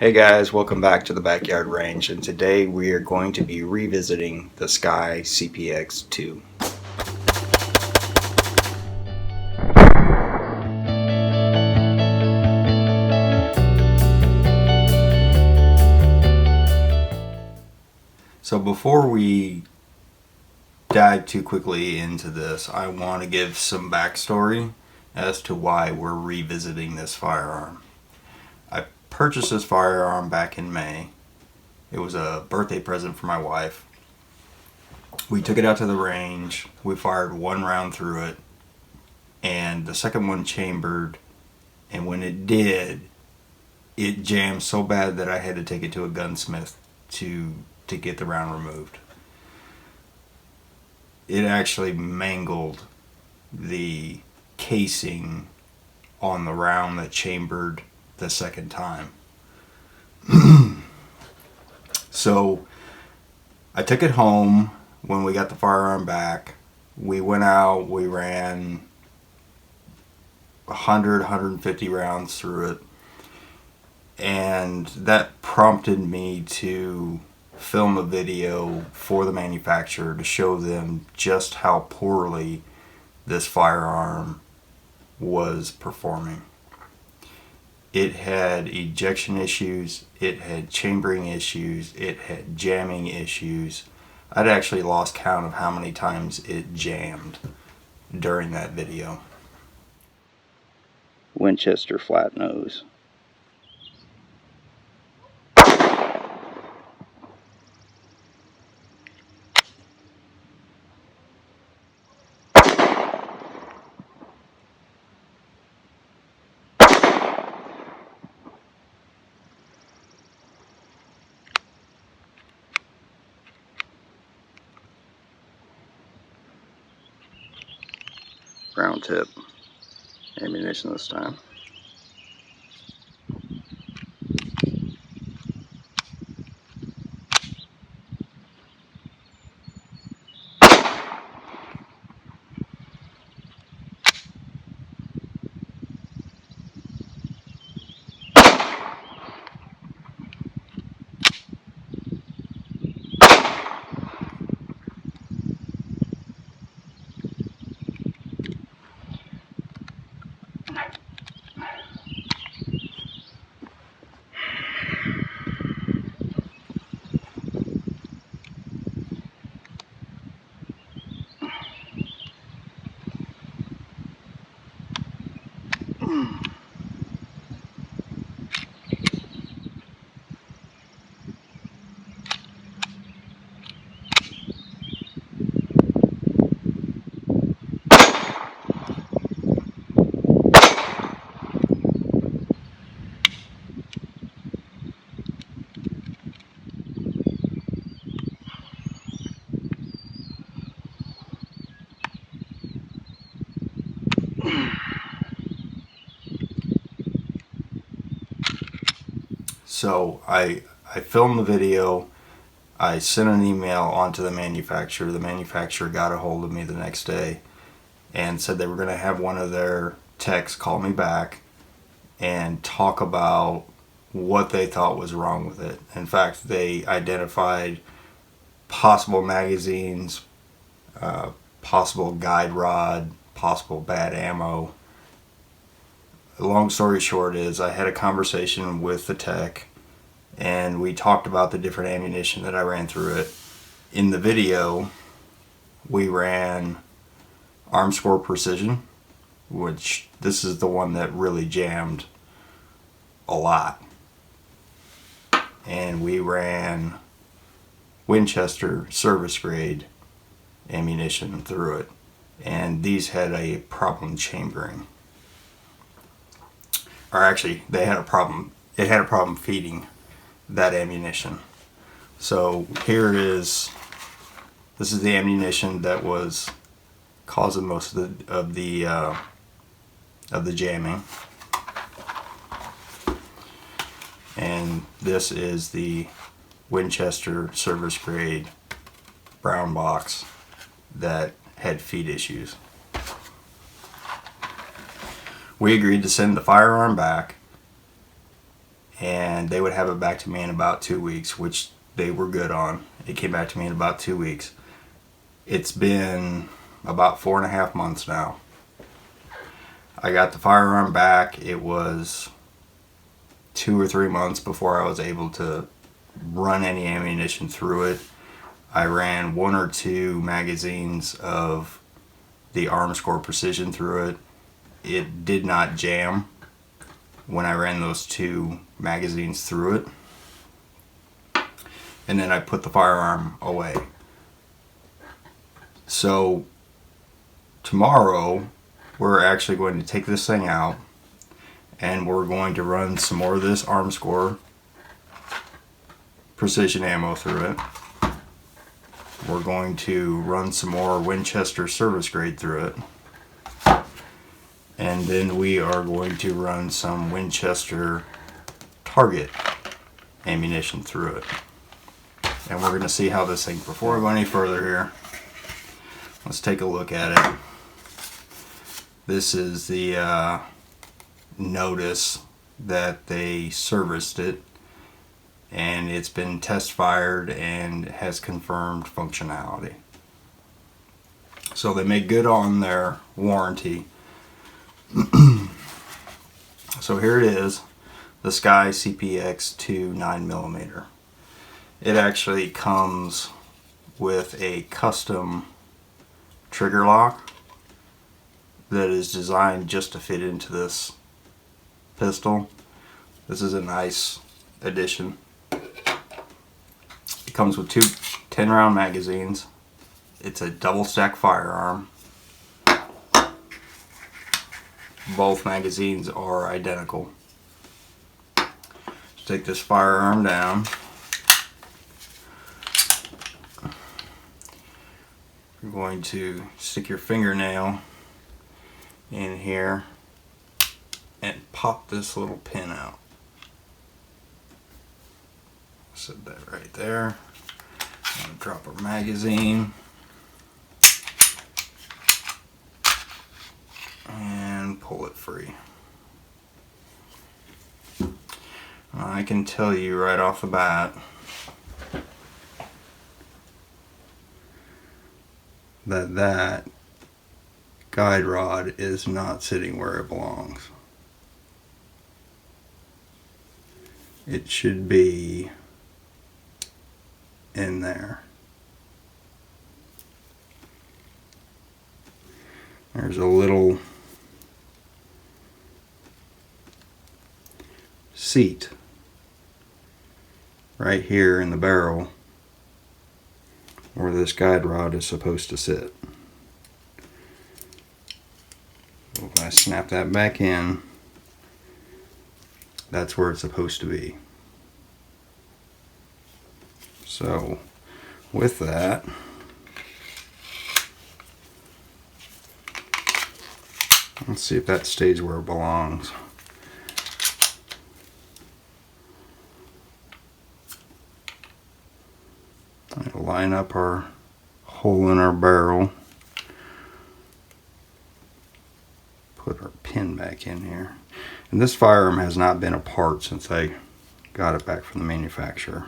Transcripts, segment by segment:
Hey guys, welcome back to the Backyard Range, and today we are going to be revisiting the SCCY CPX-2. So before we dive too quickly into this, I want to give some backstory as to why we're revisiting this firearm. I purchased this firearm back in May. It was a birthday present for my wife. We took it out to the range. We fired one round through it, and the second one chambered, and when it did, it jammed so bad that I had to take it to a gunsmith to get the round removed. It actually mangled the casing on the round that chambered the second time. So I took it home. When we got the firearm back, we went out, we ran 150 rounds through it, and that prompted me to film a video for the manufacturer to show them just how poorly this firearm was performing. It had ejection issues, it had chambering issues, it had jamming issues. I'd actually lost count of how many times it jammed during that video. Winchester flat nose. Round tip ammunition this time. So I filmed the video. I sent an email on to the manufacturer. The manufacturer got a hold of me the next day and said they were going to have one of their techs call me back and talk about what they thought was wrong with it. In fact, they identified possible magazines, possible guide rod, possible bad ammo. Long story short is I had a conversation with the tech and we talked about the different ammunition that I ran through it. In the video, we ran Armscore Precision, which this is the one that really jammed a lot. And we ran Winchester service grade ammunition through it. And these had a problem chambering. Or actually, they had a problem. It had a problem feeding that ammunition. So this is the ammunition that was causing most of the jamming, and this is the Winchester service grade brown box that had feed issues. We agreed to send the firearm back and they would have it back to me in about 2 weeks, which they were good on. It came back to me in about 2 weeks. It's been about 4.5 months now. I got the firearm back. It was 2 or 3 months before I was able to run any ammunition through it. I ran 1 or 2 magazines of the Armscore Precision through it. It did not jam when I ran those 2 magazines through it. And then I put the firearm away. So tomorrow we're actually going to take this thing out and we're going to run some more of this Armscore Precision ammo through it. We're going to run some more Winchester service grade through it. And then we are going to run some Winchester target ammunition through it. And we're going to see how this thing, before I go any further here, let's take a look at it. This is the notice that they serviced it, and it's been test fired and has confirmed functionality. So they made good on their warranty. So here it is, the SCCY CPX-2 9mm. It actually comes with a custom trigger lock that is designed just to fit into this pistol. This is a nice addition. It comes with 2 10-round magazines. It's a double stack firearm. Both magazines are identical. Just take this firearm down. You're going to stick your fingernail in here and pop this little pin out. Set that right there. I'm going to drop our magazine and pull it free. I can tell you right off the bat that guide rod is not sitting where it belongs. It should be in there. There's a little seat right here in the barrel where this guide rod is supposed to sit. So if I snap that back in, that's where it's supposed to be. So with that, let's see if that stays where it belongs. I'll line up our hole in our barrel. Put our pin back in here. And this firearm has not been apart since I got it back from the manufacturer.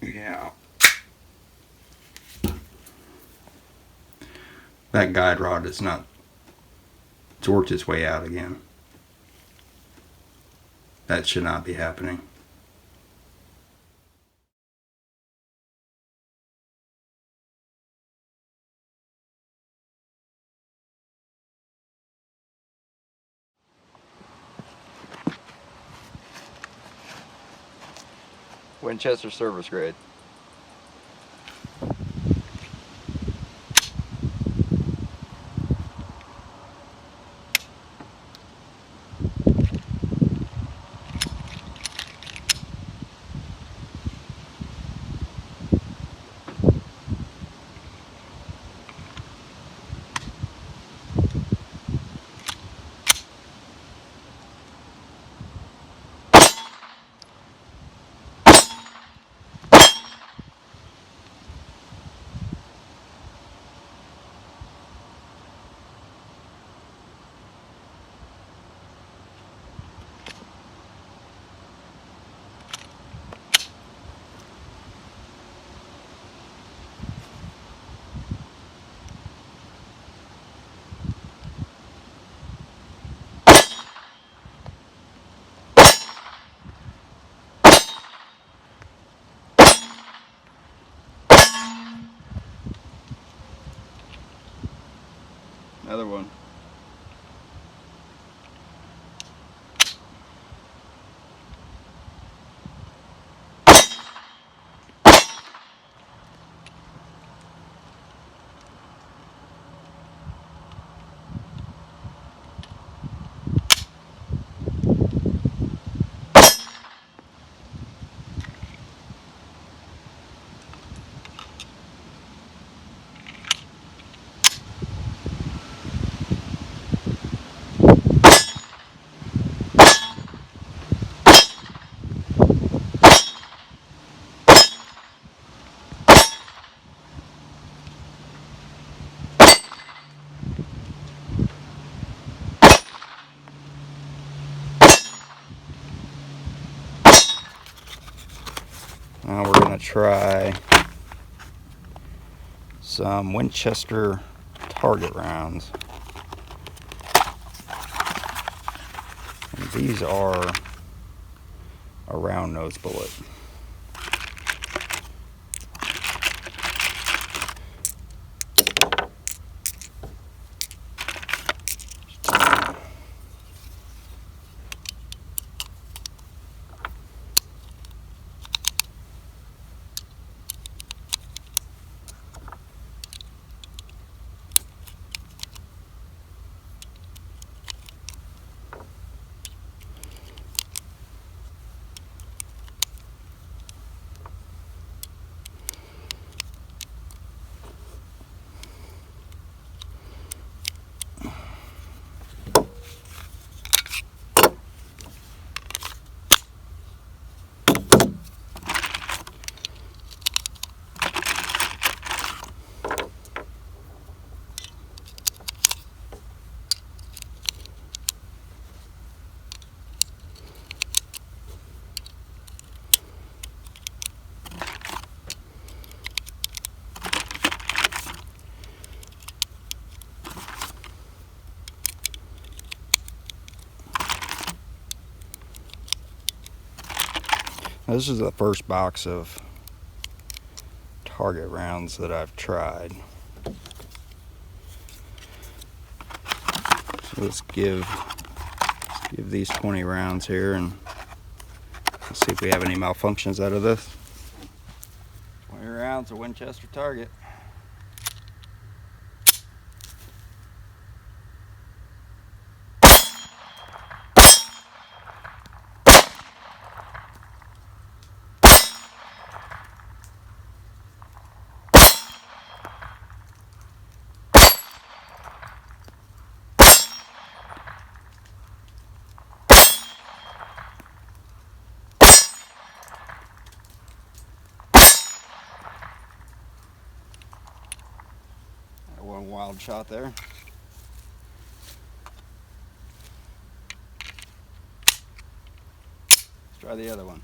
Yeah. That guide rod is not, it's worked its way out again. That should not be happening. Winchester service grade. Other one. Now we're going to try some Winchester target rounds. And these are a round nose bullet. This is the first box of target rounds that I've tried. So let's give these 20 rounds here and let's see if we have any malfunctions out of this. 20 rounds of Winchester target. One wild shot there. Let's try the other one.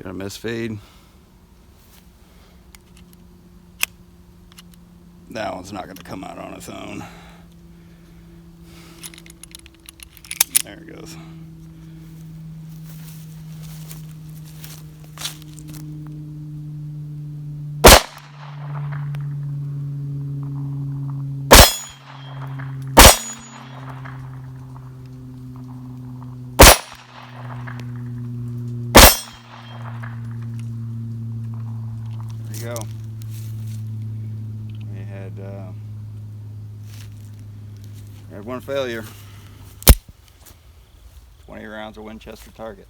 Gonna misfeed. That one's not going to come out on its own. There it goes. There you go. We had one failure. 20 rounds of Winchester target.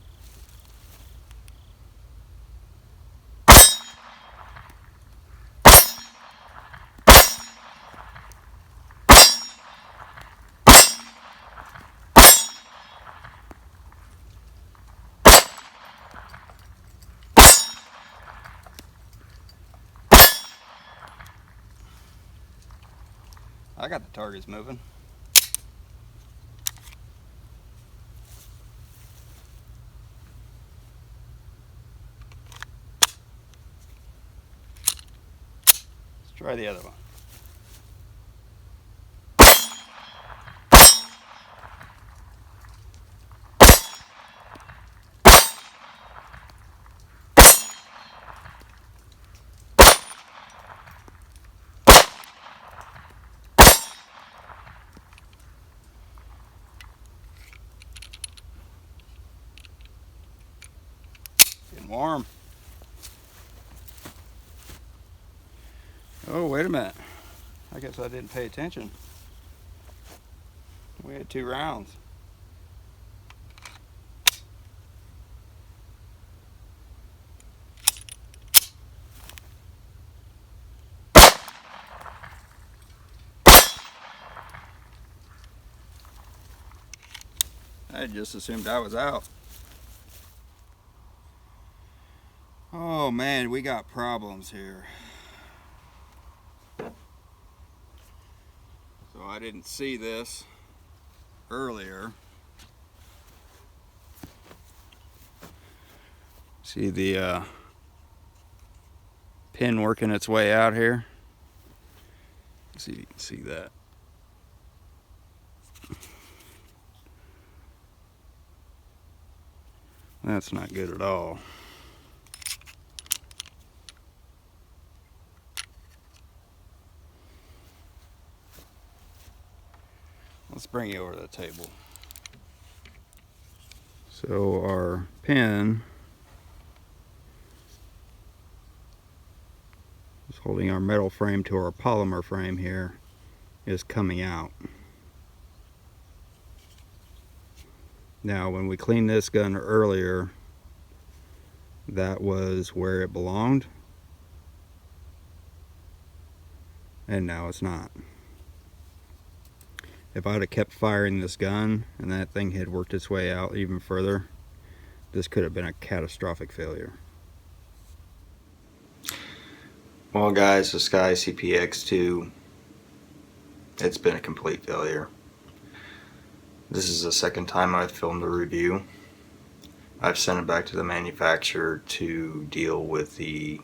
I got the targets moving. Let's try the other one. warm. Oh, wait a minute. I guess I didn't pay attention. We had 2 rounds. I just assumed I was out. Oh man, we got problems here. So I didn't see this earlier. See the pin working its way out here? Let's see if you can see that. That's not good at all. Let's bring you over to the table. So our pin is holding our metal frame to our polymer frame here is coming out. Now when we cleaned this gun earlier, that was where it belonged, and now it's not. If I'd have kept firing this gun and that thing had worked its way out even further, this could have been a catastrophic failure. Well guys, the SCCY CPX-2, it's been a complete failure. This is the second time I've filmed a review. I've sent it back to the manufacturer to deal with the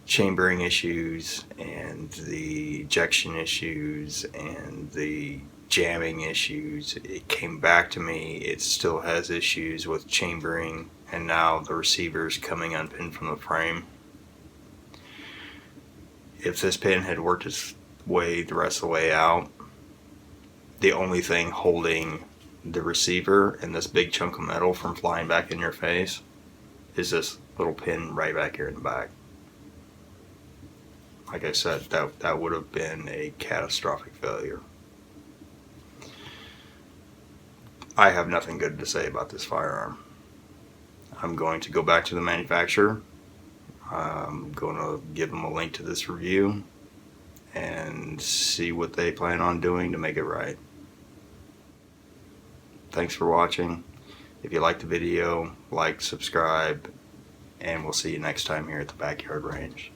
chambering issues and the ejection issues and the jamming issues. It came back to me, it still has issues with chambering, and now the receiver's coming unpinned from the frame. If this pin had worked its way the rest of the way out, the only thing holding the receiver and this big chunk of metal from flying back in your face is this little pin right back here in the back. Like I said, that would have been a catastrophic failure. I have nothing good to say about this firearm. I'm going to go back to the manufacturer. I'm going to give them a link to this review and see what they plan on doing to make it right. Thanks for watching. If you liked the video, like, subscribe, and we'll see you next time here at the Backyard Range.